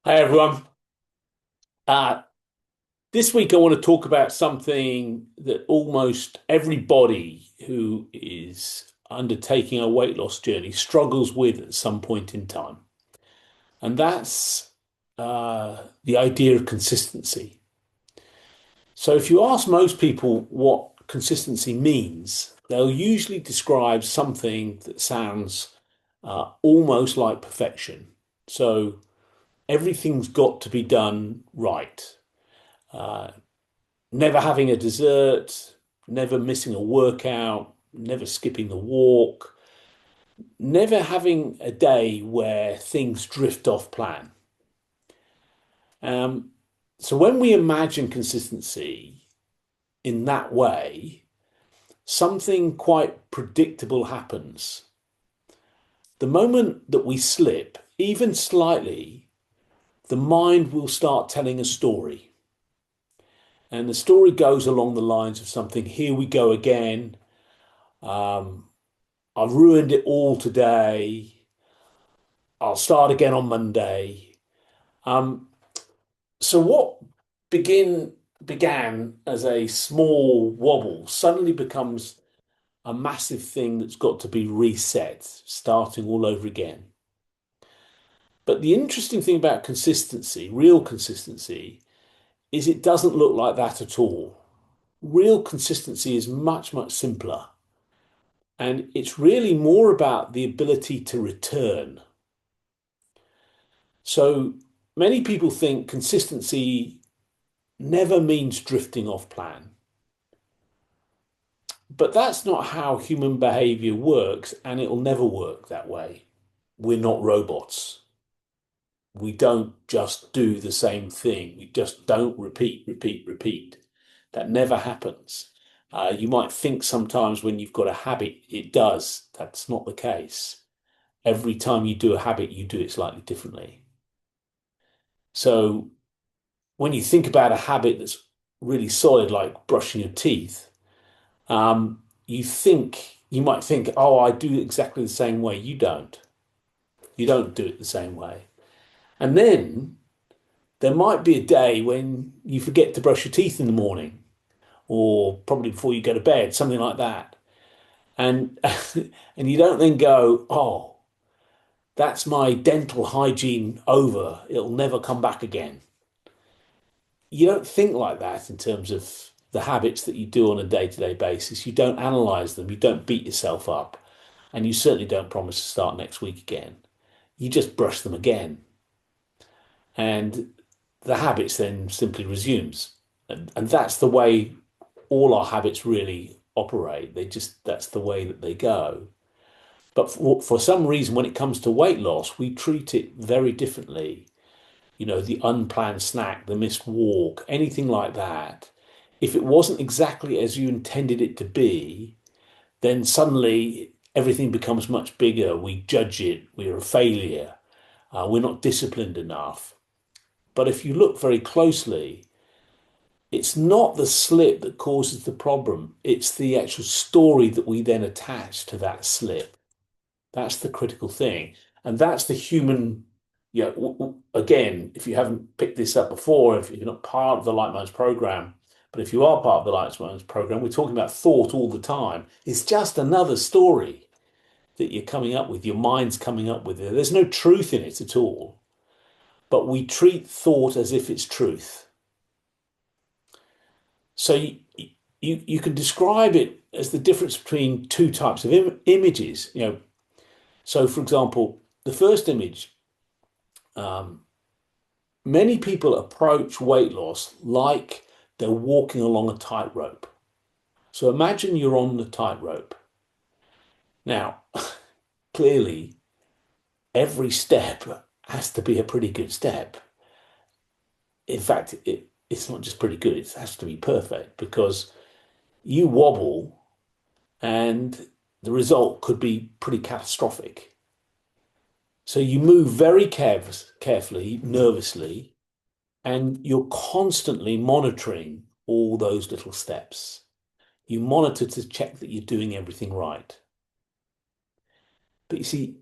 Hi everyone. Uh, this week I want to talk about something that almost everybody who is undertaking a weight loss journey struggles with at some point in time. And that's the idea of consistency. So if you ask most people what consistency means, they'll usually describe something that sounds almost like perfection. So everything's got to be done right. Uh, Never having a dessert, never missing a workout, never skipping the walk, never having a day where things drift off plan. Um, so when we imagine consistency in that way, something quite predictable happens. The moment that we slip, even slightly, the mind will start telling a story. And the story goes along the lines of something, here we go again. Um, I've ruined it all today. I'll start again on Monday. Um, so what begin began as a small wobble suddenly becomes a massive thing that's got to be reset, starting all over again. But the interesting thing about consistency, real consistency, is it doesn't look like that at all. Real consistency is much, much simpler. And it's really more about the ability to return. So many people think consistency never means drifting off plan. But that's not how human behavior works, and it'll never work that way. We're not robots. We don't just do the same thing. We just don't repeat. That never happens. You might think sometimes when you've got a habit, it does. That's not the case. Every time you do a habit, you do it slightly differently. So when you think about a habit that's really solid, like brushing your teeth, you might think, oh, I do it exactly the same way. You don't. You don't do it the same way. And then there might be a day when you forget to brush your teeth in the morning, or probably before you go to bed, something like that. And and you don't then go, oh, that's my dental hygiene over. It'll never come back again. You don't think like that in terms of the habits that you do on a day-to-day basis. You don't analyze them. You don't beat yourself up. And you certainly don't promise to start next week again. You just brush them again. And the habits then simply resumes. And that's the way all our habits really operate. That's the way that they go. But for some reason, when it comes to weight loss, we treat it very differently. You know, the unplanned snack, the missed walk, anything like that. If it wasn't exactly as you intended it to be, then suddenly everything becomes much bigger. We judge it, we're a failure, we're not disciplined enough. But if you look very closely, it's not the slip that causes the problem, it's the actual story that we then attach to that slip. That's the critical thing. And that's the human, again, if you haven't picked this up before, if you're not part of the Light Minds program, but if you are part of the Light Minds program, we're talking about thought all the time. It's just another story that you're coming up with, your mind's coming up with. There's no truth in it at all, but we treat thought as if it's truth. So you can describe it as the difference between two types of images. So for example, the first image, um, many people approach weight loss like they're walking along a tightrope. So imagine you're on the tightrope. Now, clearly, every step has to be a pretty good step. In fact, it's not just pretty good, it has to be perfect because you wobble and the result could be pretty catastrophic. So you move very carefully, nervously, and you're constantly monitoring all those little steps. You monitor to check that you're doing everything right. But you see,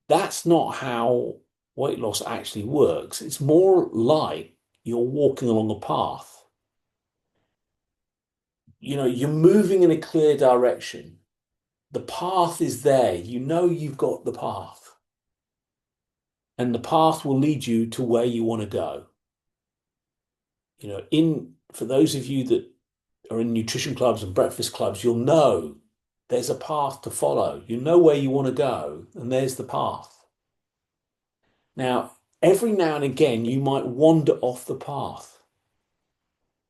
that's not how weight loss actually works. It's more like you're walking along a path. You're moving in a clear direction. The path is there. You know you've got the path, and the path will lead you to where you want to go. In for those of you that are in nutrition clubs and breakfast clubs, you'll know there's a path to follow. You know where you want to go, and there's the path. Now, every now and again, you might wander off the path.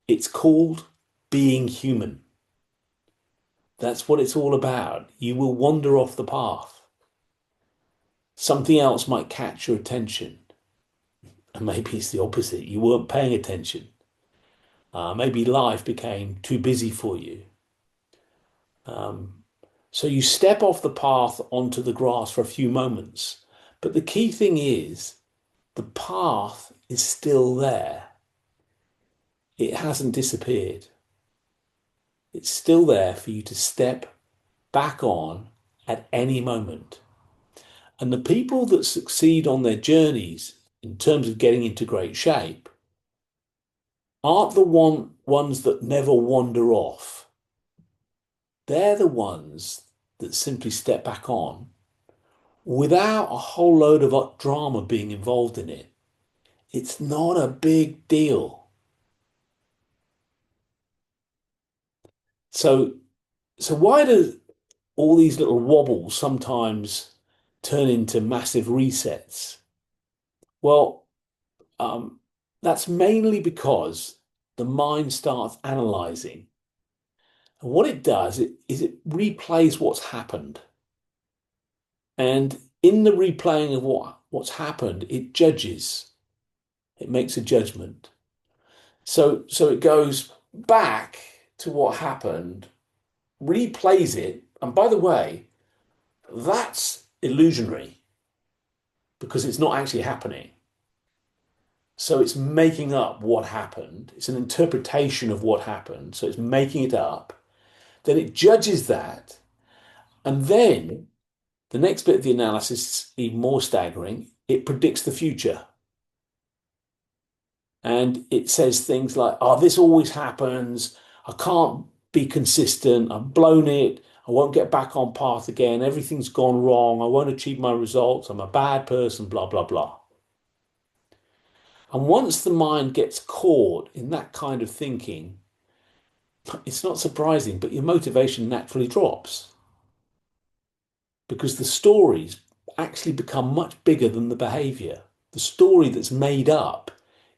It's called being human. That's what it's all about. You will wander off the path. Something else might catch your attention. And maybe it's the opposite. You weren't paying attention. Maybe life became too busy for you. So you step off the path onto the grass for a few moments. But the key thing is the path is still there. It hasn't disappeared. It's still there for you to step back on at any moment. And the people that succeed on their journeys in terms of getting into great shape aren't the ones that never wander off. They're the ones that simply step back on without a whole load of drama being involved in it. It's not a big deal. So, why do all these little wobbles sometimes turn into massive resets? Well, that's mainly because the mind starts analyzing. And what it does is it replays what's happened. And in the replaying of what's happened, it judges. It makes a judgment. So it goes back to what happened, replays it. And by the way, that's illusionary because it's not actually happening. So it's making up what happened. It's an interpretation of what happened. So it's making it up. Then it judges that. And then the next bit of the analysis is even more staggering. It predicts the future. And it says things like, oh, this always happens. I can't be consistent. I've blown it. I won't get back on path again. Everything's gone wrong. I won't achieve my results. I'm a bad person, blah, blah, blah. And once the mind gets caught in that kind of thinking, it's not surprising, but your motivation naturally drops because the stories actually become much bigger than the behavior. The story that's made up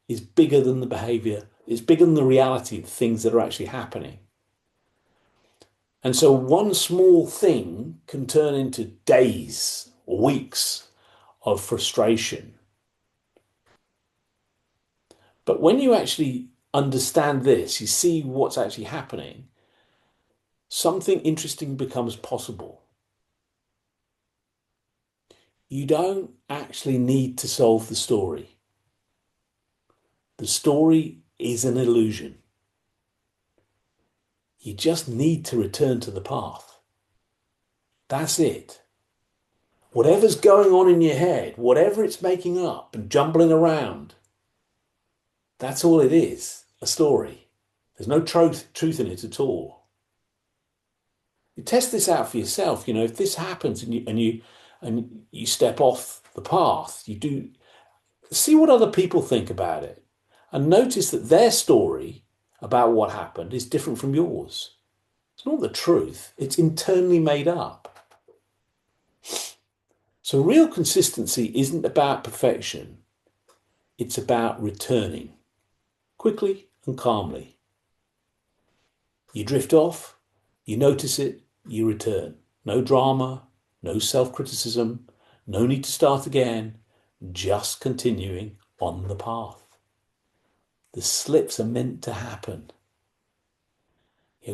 is bigger than the behavior. It's bigger than the reality of things that are actually happening. And so one small thing can turn into days or weeks of frustration. But when you actually understand this, you see what's actually happening, something interesting becomes possible. You don't actually need to solve the story. The story is an illusion. You just need to return to the path. That's it. Whatever's going on in your head, whatever it's making up and jumbling around, that's all it is, a story. There's no truth in it at all. You test this out for yourself. If this happens and you step off the path, you do see what other people think about it and notice that their story about what happened is different from yours. It's not the truth. It's internally made up. So real consistency isn't about perfection. It's about returning quickly and calmly. You drift off, you notice it, you return. No drama, no self-criticism, no need to start again, just continuing on the path. The slips are meant to happen.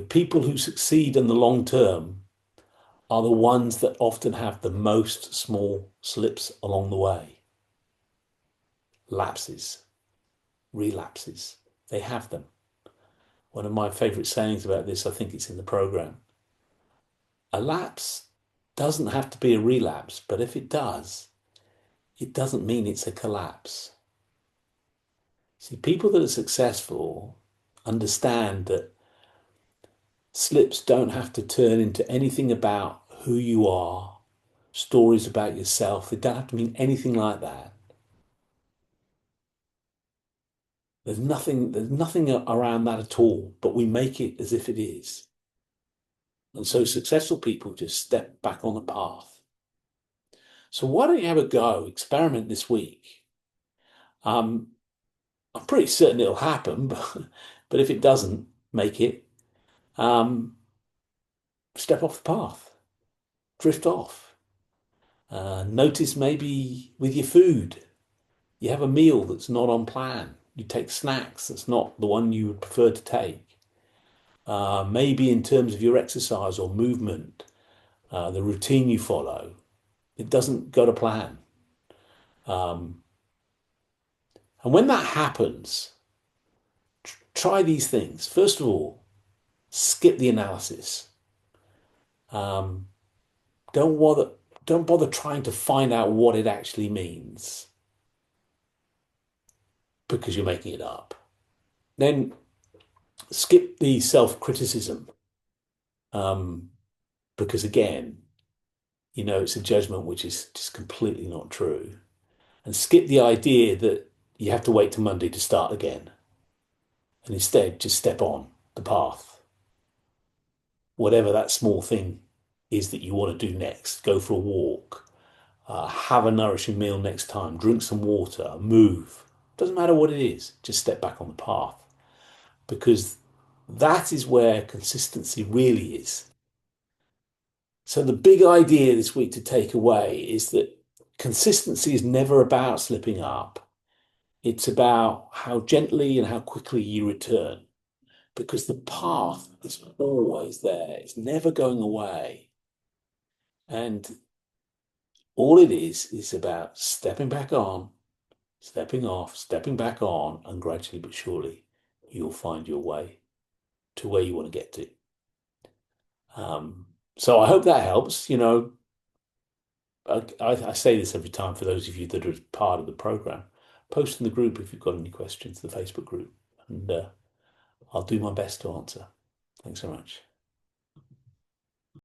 People who succeed in the long term are the ones that often have the most small slips along the way. Lapses, relapses, they have them. One of my favorite sayings about this, I think it's in the program. A lapse doesn't have to be a relapse, but if it does, it doesn't mean it's a collapse. See, people that are successful understand that slips don't have to turn into anything about who you are, stories about yourself. They don't have to mean anything like that. There's nothing around that at all, but we make it as if it is. And so successful people just step back on the path. So why don't you have a go, experiment this week? Um, I'm pretty certain it'll happen, but if it doesn't make it, um, step off the path, drift off. Notice maybe with your food, you have a meal that's not on plan. You take snacks that's not the one you would prefer to take. Maybe in terms of your exercise or movement, the routine you follow, it doesn't go to plan. Um, and when that happens, try these things. First of all, skip the analysis. Um, don't bother, don't bother trying to find out what it actually means because you're making it up. Then skip the self-criticism um, because again, it's a judgment which is just completely not true. And skip the idea that you have to wait till Monday to start again. And instead, just step on the path. Whatever that small thing is that you want to do next, go for a walk, have a nourishing meal next time, drink some water, move. Doesn't matter what it is, just step back on the path. Because that is where consistency really is. So the big idea this week to take away is that consistency is never about slipping up. It's about how gently and how quickly you return because the path is always there. It's never going away. And all it is about stepping back on, stepping off, stepping back on, and gradually but surely you'll find your way to where you want to get to. So I hope that helps. I say this every time for those of you that are part of the program. Post in the group if you've got any questions, the Facebook group, and I'll do my best to answer. Thanks so much.